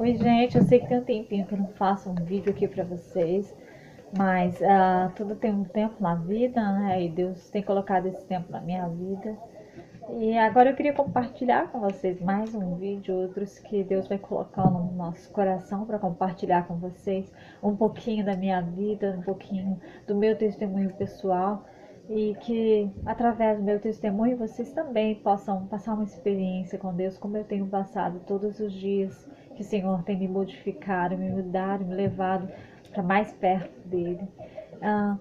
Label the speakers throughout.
Speaker 1: Oi, gente, eu sei que tem um tempinho que eu não faço um vídeo aqui pra vocês, mas tudo tem um tempo na vida, né? E Deus tem colocado esse tempo na minha vida. E agora eu queria compartilhar com vocês mais um vídeo, outros que Deus vai colocando no nosso coração para compartilhar com vocês um pouquinho da minha vida, um pouquinho do meu testemunho pessoal e que através do meu testemunho vocês também possam passar uma experiência com Deus como eu tenho passado todos os dias que o Senhor tem me modificado, me mudado, me levado para mais perto dele. Ah,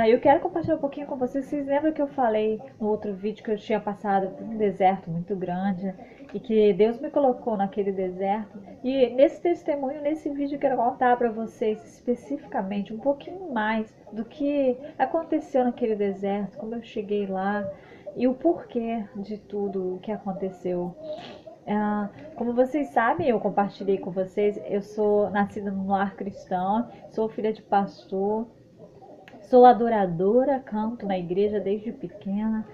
Speaker 1: eu quero compartilhar um pouquinho com vocês. Vocês lembram que eu falei no outro vídeo que eu tinha passado por um deserto muito grande e que Deus me colocou naquele deserto? E nesse testemunho, nesse vídeo, eu quero contar para vocês especificamente um pouquinho mais do que aconteceu naquele deserto, como eu cheguei lá e o porquê de tudo o que aconteceu. Como vocês sabem, eu compartilhei com vocês, eu sou nascida num lar cristão, sou filha de pastor. Sou adoradora, canto na igreja desde pequena.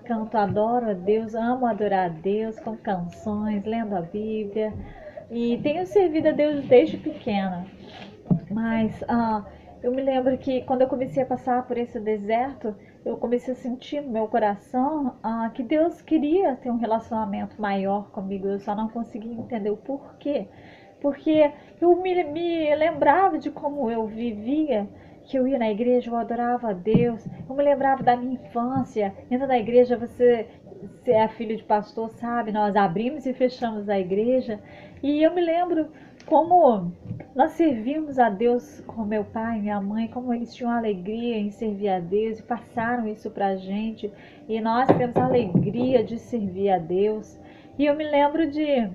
Speaker 1: Canto, adoro a Deus, amo adorar a Deus com canções, lendo a Bíblia. E tenho servido a Deus desde pequena. Mas eu me lembro que quando eu comecei a passar por esse deserto, eu comecei a sentir no meu coração que Deus queria ter um relacionamento maior comigo. Eu só não conseguia entender o porquê. Porque eu me lembrava de como eu vivia, que eu ia na igreja, eu adorava a Deus. Eu me lembrava da minha infância. Dentro da igreja, você é filho de pastor, sabe? Nós abrimos e fechamos a igreja. E eu me lembro como nós servimos a Deus com meu pai e minha mãe, como eles tinham alegria em servir a Deus e passaram isso pra gente. E nós temos a alegria de servir a Deus. E eu me lembro de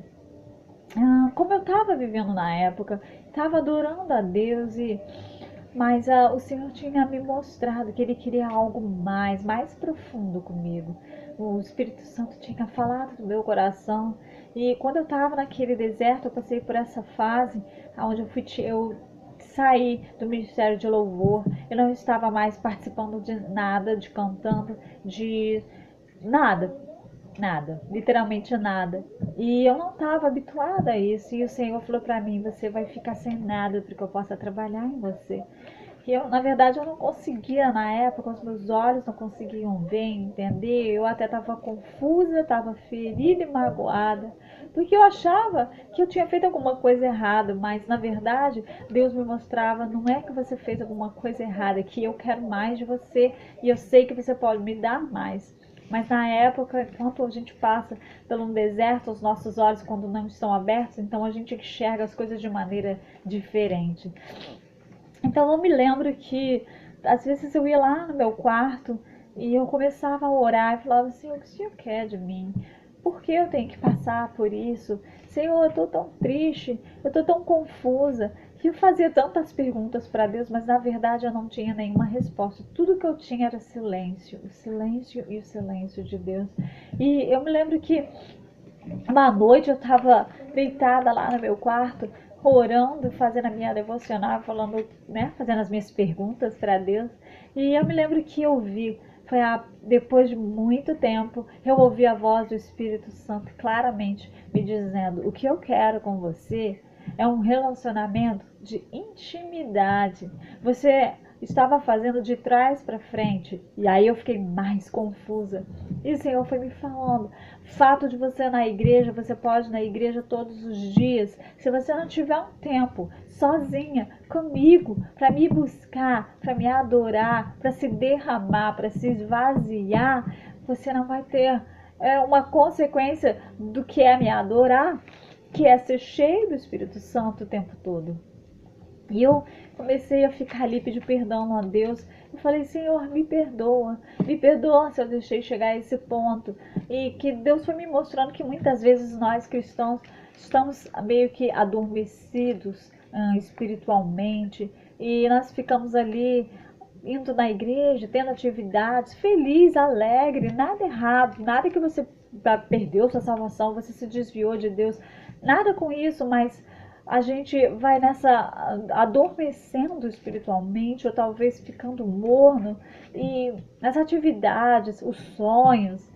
Speaker 1: como eu estava vivendo na época, estava adorando a Deus mas o Senhor tinha me mostrado que Ele queria algo mais profundo comigo. O Espírito Santo tinha falado do meu coração. E quando eu estava naquele deserto, eu passei por essa fase onde eu saí do ministério de louvor. Eu não estava mais participando de nada, de cantando, de nada. Nada, literalmente nada. E eu não estava habituada a isso. E o Senhor falou para mim: você vai ficar sem nada porque eu possa trabalhar em você. E eu, na verdade, eu não conseguia na época, os meus olhos não conseguiam ver, entender. Eu até estava confusa, estava ferida e magoada, porque eu achava que eu tinha feito alguma coisa errada, mas na verdade Deus me mostrava: não é que você fez alguma coisa errada, é que eu quero mais de você e eu sei que você pode me dar mais. Mas na época, enquanto a gente passa por um deserto, os nossos olhos, quando não estão abertos, então a gente enxerga as coisas de maneira diferente. Então eu me lembro que às vezes eu ia lá no meu quarto e eu começava a orar e falava assim: o que o Senhor quer de mim? Por que eu tenho que passar por isso? Senhor, eu estou tão triste, eu estou tão confusa. E eu fazia tantas perguntas para Deus, mas na verdade eu não tinha nenhuma resposta. Tudo que eu tinha era silêncio, o silêncio e o silêncio de Deus. E eu me lembro que uma noite eu estava deitada lá no meu quarto, orando, fazendo a minha devocional, falando, né, fazendo as minhas perguntas para Deus. E eu me lembro que eu ouvi, depois de muito tempo, eu ouvi a voz do Espírito Santo claramente me dizendo: o que eu quero com você é um relacionamento de intimidade. Você estava fazendo de trás para frente. E aí eu fiquei mais confusa. E o Senhor foi me falando: fato de você ir na igreja, você pode ir na igreja todos os dias. Se você não tiver um tempo sozinha comigo para me buscar, para me adorar, para se derramar, para se esvaziar, você não vai ter uma consequência do que é me adorar, que é ser cheio do Espírito Santo o tempo todo. E eu comecei a ficar ali, pedir perdão a Deus. Eu falei: Senhor, me perdoa se eu deixei chegar a esse ponto. E que Deus foi me mostrando que muitas vezes nós cristãos estamos meio que adormecidos espiritualmente. E nós ficamos ali indo na igreja, tendo atividades, feliz, alegre, nada errado, nada que você perdeu sua salvação, você se desviou de Deus, nada com isso, mas a gente vai nessa adormecendo espiritualmente ou talvez ficando morno e nas atividades, os sonhos,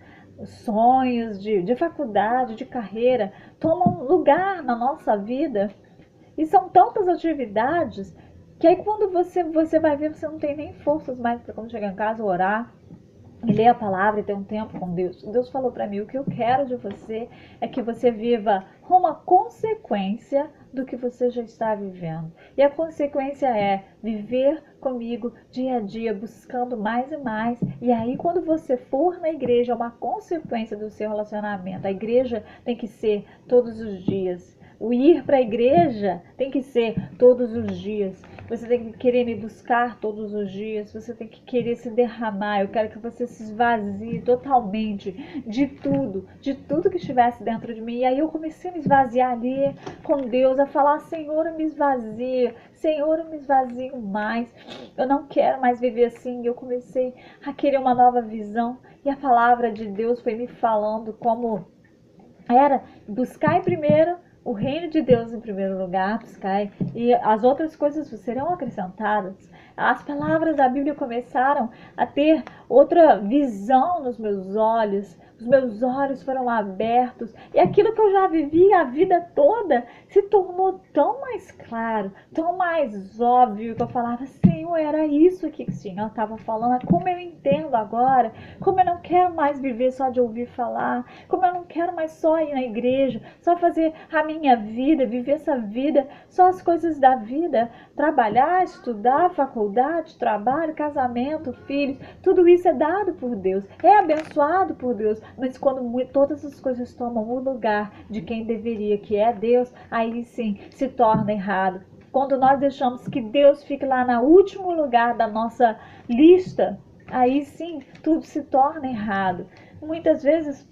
Speaker 1: sonhos de faculdade, de carreira, tomam lugar na nossa vida. E são tantas atividades que aí quando você vai ver, você não tem nem forças mais para quando chegar em casa orar e ler a palavra e ter um tempo com Deus. Deus falou para mim, o que eu quero de você é que você viva uma consequência do que você já está vivendo. E a consequência é viver comigo dia a dia, buscando mais e mais. E aí quando você for na igreja, é uma consequência do seu relacionamento. A igreja tem que ser todos os dias. O ir para a igreja tem que ser todos os dias. Você tem que querer me buscar todos os dias. Você tem que querer se derramar. Eu quero que você se esvazie totalmente de tudo que estivesse dentro de mim. E aí eu comecei a me esvaziar ali com Deus, a falar: Senhor, eu me esvazio. Senhor, eu me esvazio mais. Eu não quero mais viver assim. Eu comecei a querer uma nova visão. E a palavra de Deus foi me falando como era buscar primeiro o reino de Deus em primeiro lugar, buscai, e as outras coisas serão acrescentadas. As palavras da Bíblia começaram a ter outra visão nos meus olhos. Os meus olhos foram abertos e aquilo que eu já vivi a vida toda se tornou tão mais claro, tão mais óbvio, que eu falava: Senhor, era isso que o Senhor estava falando. Como eu entendo agora, como eu não quero mais viver só de ouvir falar, como eu não quero mais só ir na igreja, só fazer a minha vida, viver essa vida, só as coisas da vida, trabalhar, estudar, faculdade, trabalho, casamento, filhos, tudo isso é dado por Deus, é abençoado por Deus, mas quando todas as coisas tomam o lugar de quem deveria, que é Deus, aí sim se torna errado. Quando nós deixamos que Deus fique lá no último lugar da nossa lista, aí sim tudo se torna errado. Muitas vezes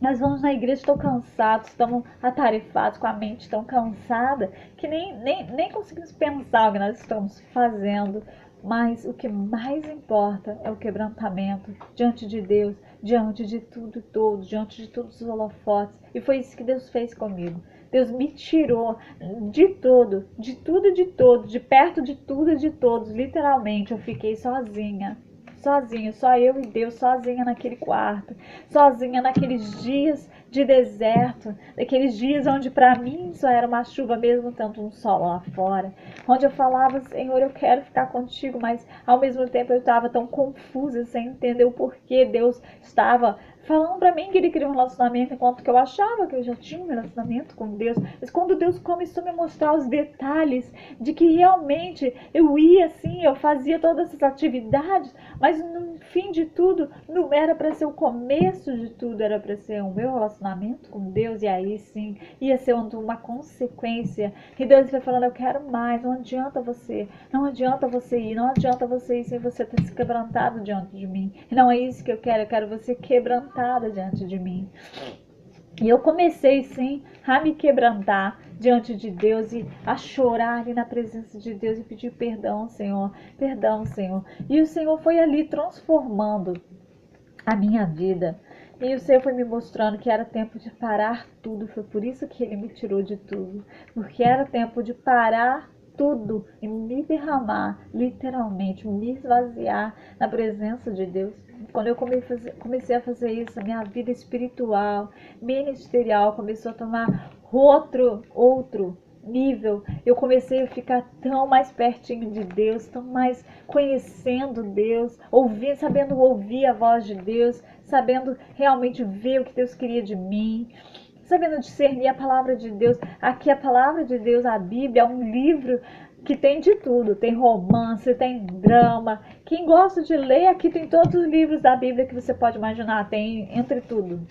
Speaker 1: nós vamos na igreja, estamos cansados, estamos atarefados, com a mente tão cansada, que nem conseguimos pensar o que nós estamos fazendo. Mas o que mais importa é o quebrantamento diante de Deus, diante de tudo e todos, diante de todos os holofotes. E foi isso que Deus fez comigo. Deus me tirou de tudo, de tudo e de todos, de perto de tudo e de todos. Literalmente, eu fiquei sozinha. Sozinha, só eu e Deus, sozinha naquele quarto, sozinha naqueles dias de deserto, naqueles dias onde para mim só era uma chuva mesmo, tanto um sol lá fora, onde eu falava: Senhor, eu quero ficar contigo, mas ao mesmo tempo eu estava tão confusa, sem entender o porquê Deus estava falando para mim que ele queria um relacionamento, enquanto que eu achava que eu já tinha um relacionamento com Deus. Mas quando Deus começou a me mostrar os detalhes de que realmente eu ia assim, eu fazia todas essas atividades, mas no fim de tudo não era para ser o começo de tudo, era para ser o meu relacionamento com Deus, e aí sim ia ser uma consequência. E Deus vai falando: eu quero mais, não adianta você ir, não adianta você ir sem você ter se quebrantado diante de mim. E não é isso que eu quero você quebrantada diante de mim. E eu comecei sim a me quebrantar diante de Deus e a chorar ali na presença de Deus e pedir perdão, Senhor, perdão, Senhor. E o Senhor foi ali transformando a minha vida. E o Senhor foi me mostrando que era tempo de parar tudo. Foi por isso que Ele me tirou de tudo. Porque era tempo de parar tudo e me derramar, literalmente, me esvaziar na presença de Deus. Quando eu comecei a fazer isso, a minha vida espiritual, ministerial, começou a tomar outro nível. Eu comecei a ficar tão mais pertinho de Deus, tão mais conhecendo Deus, sabendo ouvir a voz de Deus, sabendo realmente ver o que Deus queria de mim, sabendo discernir a palavra de Deus. Aqui a palavra de Deus, a Bíblia, é um livro que tem de tudo, tem romance, tem drama. Quem gosta de ler, aqui tem todos os livros da Bíblia que você pode imaginar, tem entre tudo.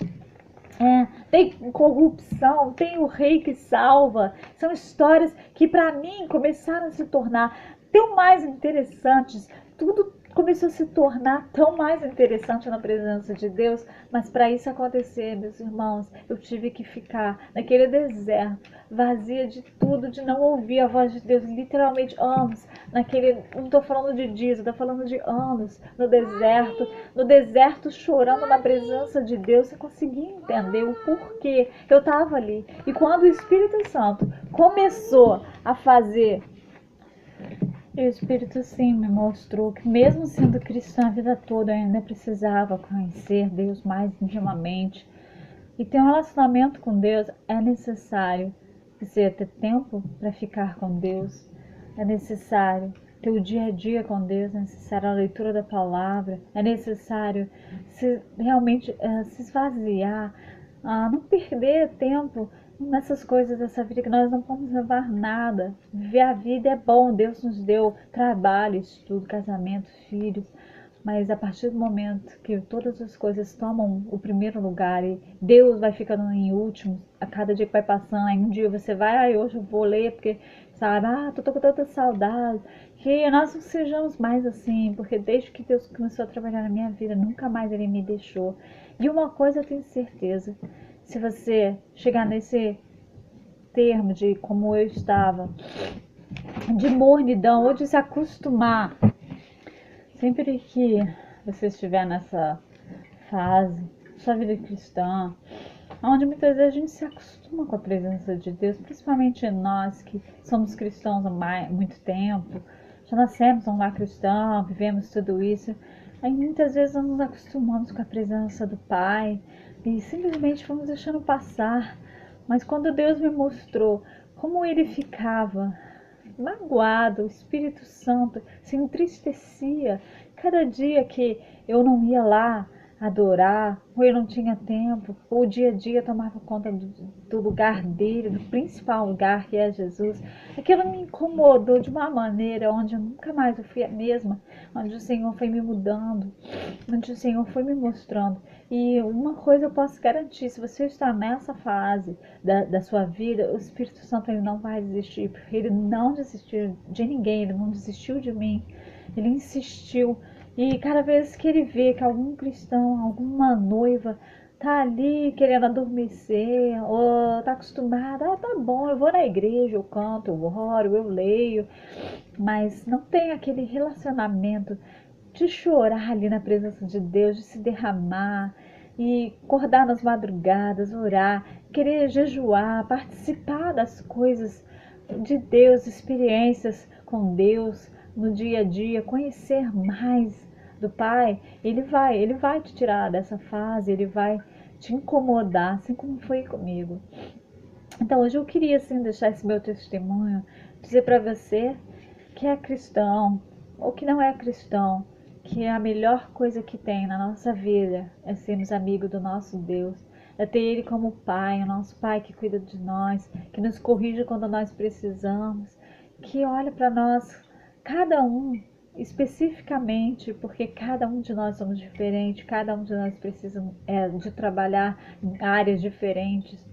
Speaker 1: Tem corrupção, tem o rei que salva. São histórias que para mim começaram a se tornar tão mais interessantes. Tudo começou a se tornar tão mais interessante na presença de Deus. Mas para isso acontecer, meus irmãos, eu tive que ficar naquele deserto, vazia de tudo, de não ouvir a voz de Deus, literalmente anos, não estou falando de dias, eu estou falando de anos, no deserto chorando na presença de Deus, sem conseguir entender o porquê eu estava ali. E quando o Espírito Santo começou a fazer E o Espírito sim me mostrou que mesmo sendo cristã a vida toda, eu ainda precisava conhecer Deus mais intimamente. E ter um relacionamento com Deus é necessário. Você ter tempo para ficar com Deus, é necessário ter o dia a dia com Deus, é necessário a leitura da palavra, é necessário realmente se esvaziar, não perder tempo nessas coisas dessa vida que nós não vamos levar nada. Viver a vida é bom, Deus nos deu trabalho, estudo, casamento, filhos, mas a partir do momento que todas as coisas tomam o primeiro lugar e Deus vai ficando em último, a cada dia que vai passando, aí um dia você vai, hoje eu vou ler porque, sabe, tô com tanta saudade, que nós não sejamos mais assim, porque desde que Deus começou a trabalhar na minha vida, nunca mais Ele me deixou. E uma coisa eu tenho certeza, se você chegar nesse termo de como eu estava, de mornidão ou de se acostumar, sempre que você estiver nessa fase, sua vida cristã, onde muitas vezes a gente se acostuma com a presença de Deus, principalmente nós que somos cristãos há muito tempo, já nascemos um lar cristão, vivemos tudo isso, aí muitas vezes nós nos acostumamos com a presença do Pai e simplesmente vamos deixando passar. Mas quando Deus me mostrou como Ele ficava magoado, o Espírito Santo se entristecia cada dia que eu não ia lá adorar, ou eu não tinha tempo, ou o dia a dia tomava conta do lugar dele, do principal lugar que é Jesus. Aquilo me incomodou de uma maneira onde eu nunca mais eu fui a mesma, onde o Senhor foi me mudando, onde o Senhor foi me mostrando. E uma coisa eu posso garantir, se você está nessa fase da sua vida, o Espírito Santo ele não vai desistir, porque ele não desistiu de ninguém, ele não desistiu de mim, ele insistiu. E cada vez que ele vê que algum cristão, alguma noiva tá ali querendo adormecer, ou tá acostumada, tá bom, eu vou na igreja, eu canto, eu oro, eu leio, mas não tem aquele relacionamento de chorar ali na presença de Deus, de se derramar e acordar nas madrugadas, orar, querer jejuar, participar das coisas de Deus, experiências com Deus no dia a dia, conhecer mais do Pai, ele vai te tirar dessa fase, ele vai te incomodar, assim como foi comigo. Então hoje eu queria assim deixar esse meu testemunho, dizer para você que é cristão ou que não é cristão, que a melhor coisa que tem na nossa vida é sermos amigos do nosso Deus, é ter Ele como Pai, o nosso Pai que cuida de nós, que nos corrige quando nós precisamos, que olha para nós, cada um especificamente, porque cada um de nós somos diferentes, cada um de nós precisa de trabalhar em áreas diferentes,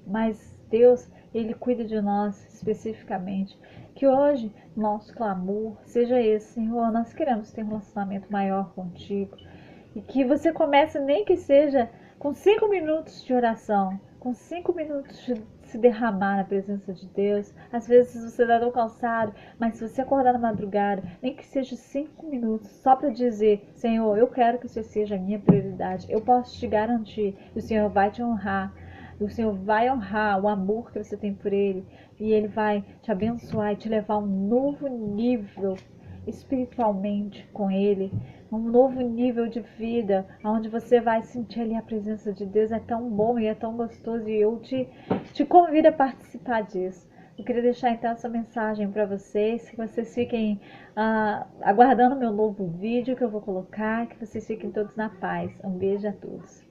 Speaker 1: mas Deus, Ele cuida de nós especificamente. Que hoje nosso clamor seja esse, Senhor, nós queremos ter um relacionamento maior contigo. E que você comece, nem que seja com 5 minutos de oração, com 5 minutos de se derramar na presença de Deus. Às vezes você está tão cansado, mas se você acordar na madrugada, nem que seja 5 minutos, só para dizer, Senhor, eu quero que você seja a minha prioridade. Eu posso te garantir, o Senhor vai te honrar. O Senhor vai honrar o amor que você tem por Ele. E Ele vai te abençoar e te levar a um novo nível espiritualmente com Ele. Um novo nível de vida, onde você vai sentir ali a presença de Deus. É tão bom e é tão gostoso. E eu te convido a participar disso. Eu queria deixar então essa mensagem para vocês, que vocês fiquem aguardando meu novo vídeo que eu vou colocar, que vocês fiquem todos na paz. Um beijo a todos.